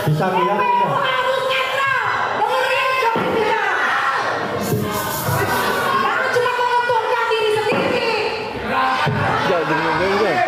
Bisa bilang tidak? Harus netral. Dengerin coba bicara. Jangan cuma menguntungkan diri sendiri. Jangan dengerin.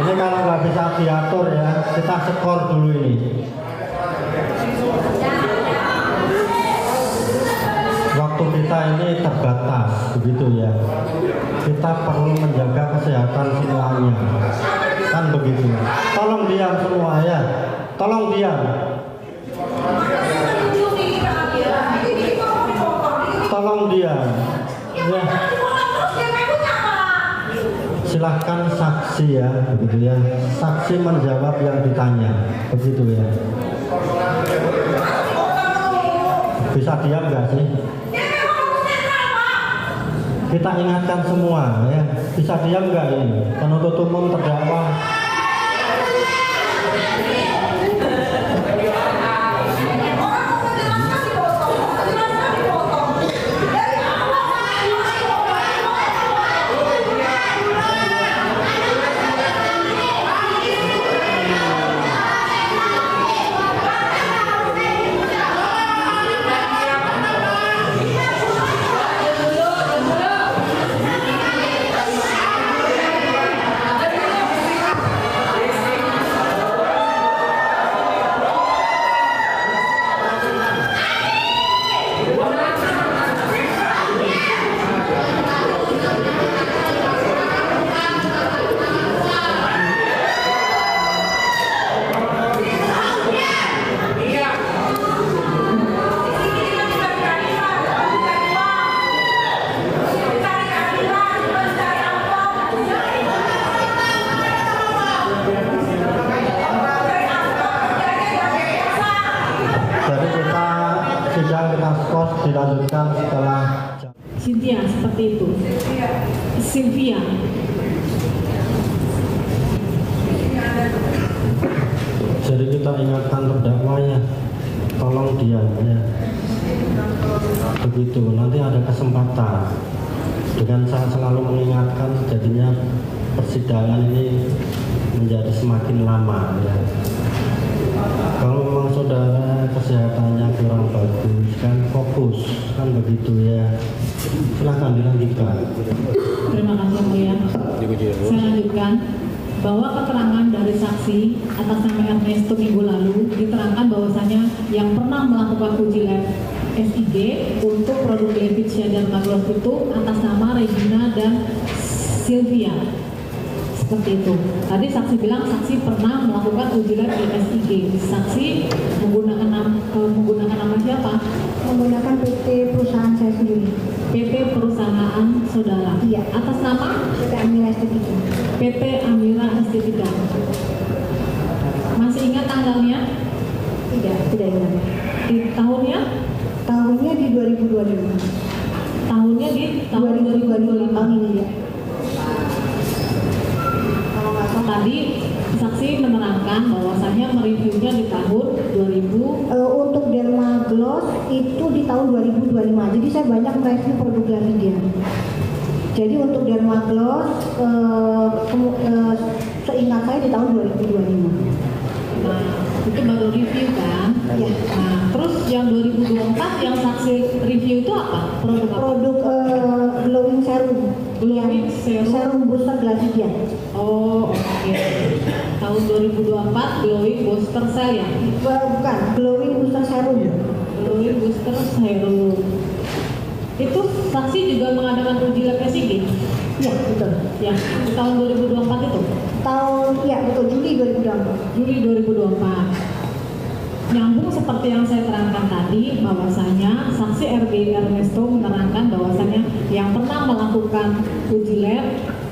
Ini kalau nggak bisa diatur ya, kita skor dulu ini. Waktu kita ini terbatas, begitu ya. Kita perlu menjaga kesehatan semuanya, kan begitu. Tolong diam semua ya, tolong diam. Tolong diam. Ya. Silahkan saksi ya, begitu ya. Saksi menjawab yang ditanya, begitu ya. Bisa diam nggak sih? Kita ingatkan semua ya. Bisa diam nggak ini? Penuntut umum terdakwa. Dilanjutkan setelah Cynthia, seperti itu. Sylvia. Jadi kita ingatkan terdakwanya, tolong diam ya. Begitu, nanti ada kesempatan. Dengan saya selalu mengingatkan, jadinya persidangan ini menjadi semakin lama ya. Kalau memang saudara kesehatannya kurang bagus, kan fokus, kan begitu ya. Silahkan dilanjutkan. Terima kasih Yang Mulia. Saya lanjutkan bahwa keterangan dari saksi atas nama Ernesto minggu lalu diterangkan bahwasanya yang pernah melakukan uji lab SIG untuk produk Levitsia dan Maglos itu atas nama Regina dan Sylvia. Seperti itu. Tadi saksi bilang saksi pernah melakukan uji lab di SIG. Saksi menggunakan nama siapa? Menggunakan PT perusahaan saya sendiri. PT perusahaan saudara. Iya. Atas nama PT Amira Estetika. PT Amira Estetika. Masih ingat tanggalnya? Tidak ingat. Di tahunnya? Tahunnya di 2025. Tahunnya di tahun 2025 tahun ini ya. Tadi saksi menerangkan bahwasanya mereviewnya di tahun 2000. Untuk Dermagloss itu di tahun 2025. Jadi saya banyak mereview produk dari dia. Jadi untuk Dermagloss seingat saya di tahun 2025. Nah, itu baru review kan? Ya. Nah, terus yang 2024 yang saksi review itu apa? Produk apa? Produk glowing serum. Glowing serum. Serum booster Glavidia. Oh, oke. Tahun 2024 glowing booster cell ya? Bukan, glowing booster serum. Glowing booster serum. Itu saksi juga mengadakan uji lab SIG? Iya, betul. Ya, di tahun 2024 itu? Ya betul, Juli 2024. Juli 2024. Nyambung seperti yang saya terangkan tadi, bahwasanya G. Ernesto menerangkan bahwasannya yang pernah melakukan uji lab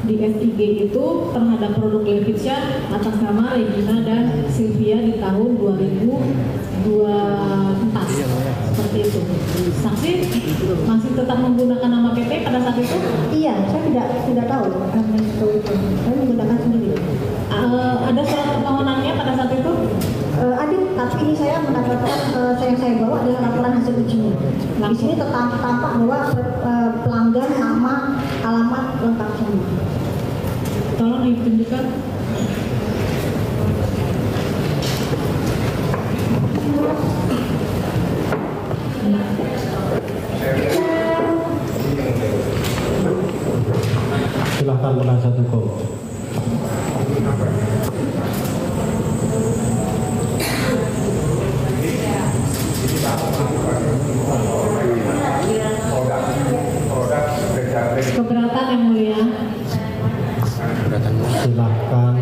di SIG itu terhadap produk Levitsa atas nama Regina dan Sylvia di tahun 2024 seperti itu. Saksi masih tetap menggunakan nama PT pada saat itu? Iya, saya tidak tahu Ernesto itu. Saya menggunakan sendiri. Ada surat permohonannya pada saat itu? Ada, tapi ini saya mendapatkan yang saya bawa adalah laporan hasil ujinya. Di sini tampak bahwa pelanggan nama, alamat lengkap semua. Tolong ditunjukkan. Silahkan penasihat hukum. Keberatan yang mulia. Silahkan.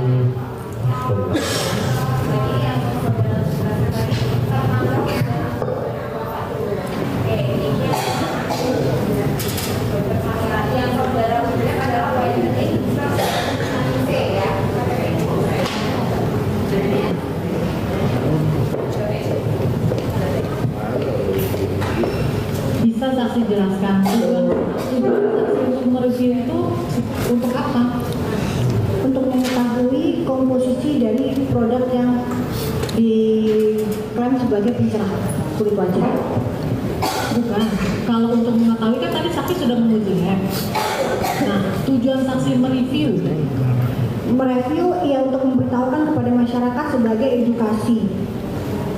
Bisa saksi jelaskan tujuan saksi untuk mereview itu untuk apa? Untuk mengetahui komposisi dari produk yang diklaim sebagai pencerah kulit wajah. Bukan. Kalau untuk mengetahui kan tadi saksi sudah menguji lab. Nah, tujuan saksi mereview Ya untuk memberitahukan kepada masyarakat sebagai edukasi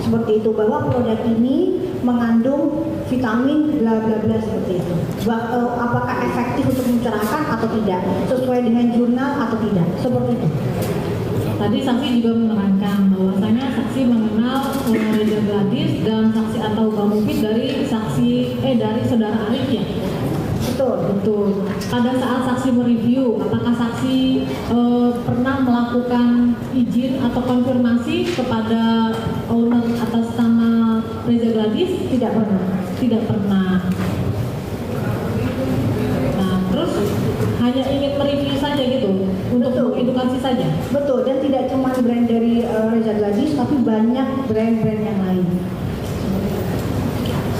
seperti itu, bahwa produk ini mengandung vitamin bla bla bla seperti itu. Apakah efektif untuk mencerahkan atau tidak, sesuai dengan jurnal atau tidak, seperti itu. Tadi saksi juga menerangkan bahwasanya saksi mengenal Reza Gladys dan saksi atau Bang Mufid dari saudara Arif ya. Betul. Pada saat saksi mereview, apakah saksi pernah melakukan izin atau konfirmasi kepada owner atas nama Reza Gladys? Tidak pernah. Nah, terus hanya ingin mereview saja gitu, untuk edukasi saja. Betul, dan tidak cuma brand dari Reza Gladys, tapi banyak brand-brand yang lain.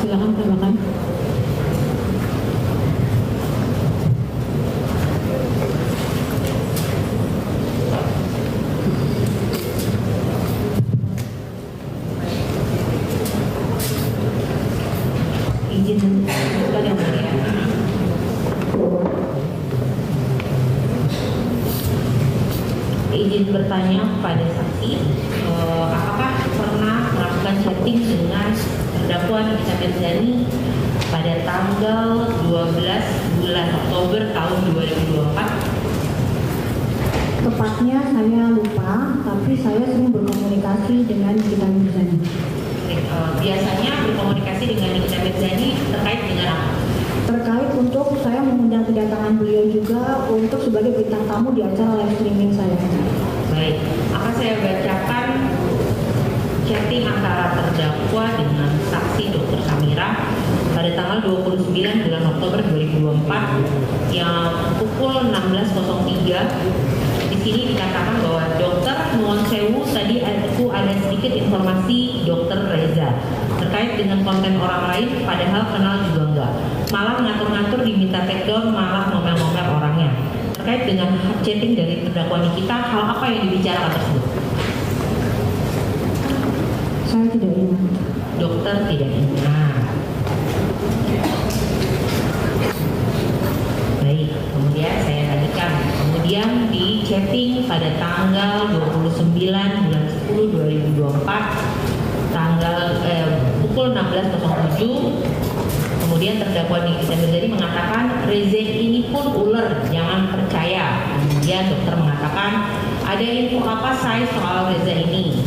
Silakan tambahkan. Izin bertanya kepada saksi, apakah pernah melakukan chatting dengan terdakwa Nikita Mirzani pada tanggal 12 bulan Oktober tahun 2024? Tepatnya saya lupa, tapi saya sering berkomunikasi dengan Nikita Mirzani. Biasanya berkomunikasi dengan Nikita Mirzani terkait dengan apa? Terkait untuk saya mengundang kedatangan beliau juga untuk sebagai bintang tamu di acara live streaming saya. Baik, akan saya bacakan chatting antara terdakwa dengan saksi Dr. Samira pada tanggal 29 bulan Oktober 2024 yang pukul 16.03. Di sini dikatakan bahwa Dokter Nuwun Sewu, tadi ada sedikit informasi Dokter Reza terkait dengan konten orang lain, padahal kenal juga enggak. Malah ngatur-ngatur diminta take down, malah ngomel-ngomel orangnya. Terkait dengan chatting dari terdakwa Nikita, hal apa yang dibicarakan tersebut? Saya tidak ingat. Dokter tidak ingat. Baik, kemudian saya lanjutkan. Kemudian di chatting pada tanggal 29 bulan 10 2024 pukul 16.07, kemudian terdakwa Nikita Mirzani mengatakan Reza ini pun ular, jangan percaya. Kemudian dokter mengatakan ada info apa saya soal Reza ini.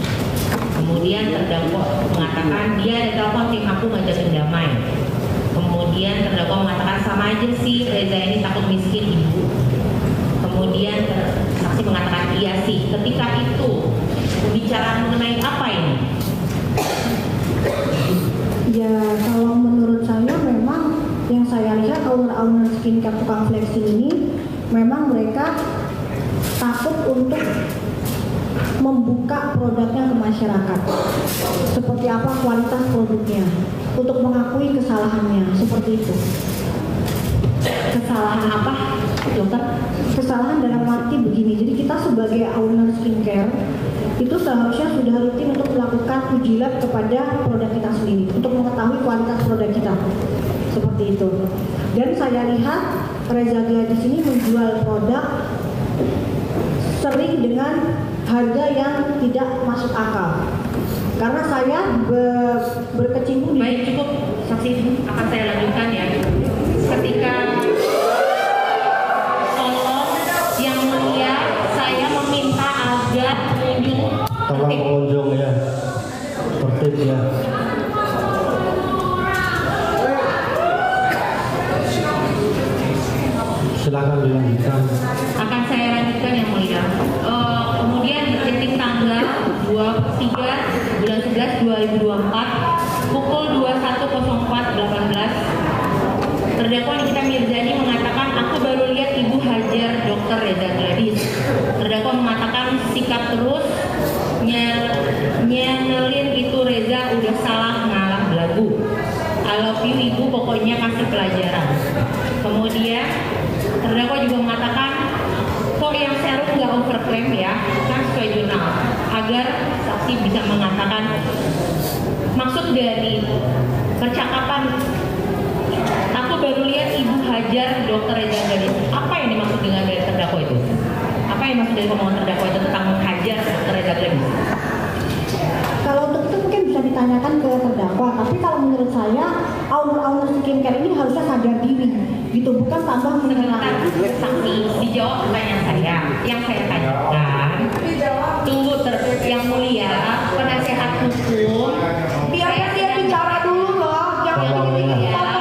Kemudian terdakwa mengatakan dia ada telepon tim aku ngajakin damai. Kemudian terdakwa mengatakan sama aja sih, Reza ini takut miskin ibu. Kemudian saksi mengatakan iya sih. Ketika itu pembicaraan mengenai apa ini? Ya kalau menurut saya memang owner skincare tukang flexing ini memang mereka takut untuk membuka produknya ke masyarakat. Seperti apa kualitas produknya, untuk mengakui kesalahannya, seperti itu. Kesalahan apa, dokter? Kesalahan dalam arti begini, jadi kita sebagai owner skincare itu seharusnya sudah rutin untuk melakukan uji lab kepada produk kita sendiri untuk mengetahui kualitas produk kita, seperti itu. Dan saya lihat Reza Gladys ini menjual produk sering dengan harga yang tidak masuk akal. Karena saya berkecimpung di... Baik, cukup saksi, akan saya lanjutkan ya. Ketika tolong yang mulia, saya meminta agar pengunjung Tolong pengunjung ya, tertib ya. Silakan dilanjutkan. akan saya lanjutkan yang mulia. Kemudian di setting tanggal 23 bulan 11 2024 pukul 21.04.18 terdakwa Nikita Mirzani mengatakan, aku baru lihat Ibu hajar Dr. Reza Gladys. Terdakwa mengatakan sikap terus nyenelin itu Reza udah salah ngalah belagu. I love you Ibu, pokoknya kasih pelajaran. Kemudian terdakwa juga mengatakan, kok yang serum nggak overclaim ya, kan sesuai jurnal, agar saksi bisa mengatakan maksud dari percakapan aku baru lihat Ibu hajar Dr. Reza Gladys. Apa yang dimaksud dengan dari terdakwa itu? Apa yang dimaksud dari omongan terdakwa itu tentang menghajar Dr. Reza Gladys? Kalau untuk itu mungkin bisa ditanyakan ke terdakwa, tapi kalau menurut saya owner skincare ini harusnya sadar diri, gitu, bukan tambah Sebentar, menyerang. saksi dijawab pertanyaan saya. Yang saya tanyakan, tunggu yang mulia, penasehat hukum. Biarkan dia bicara dulu loh, jangan Tolong, begini ya. ya.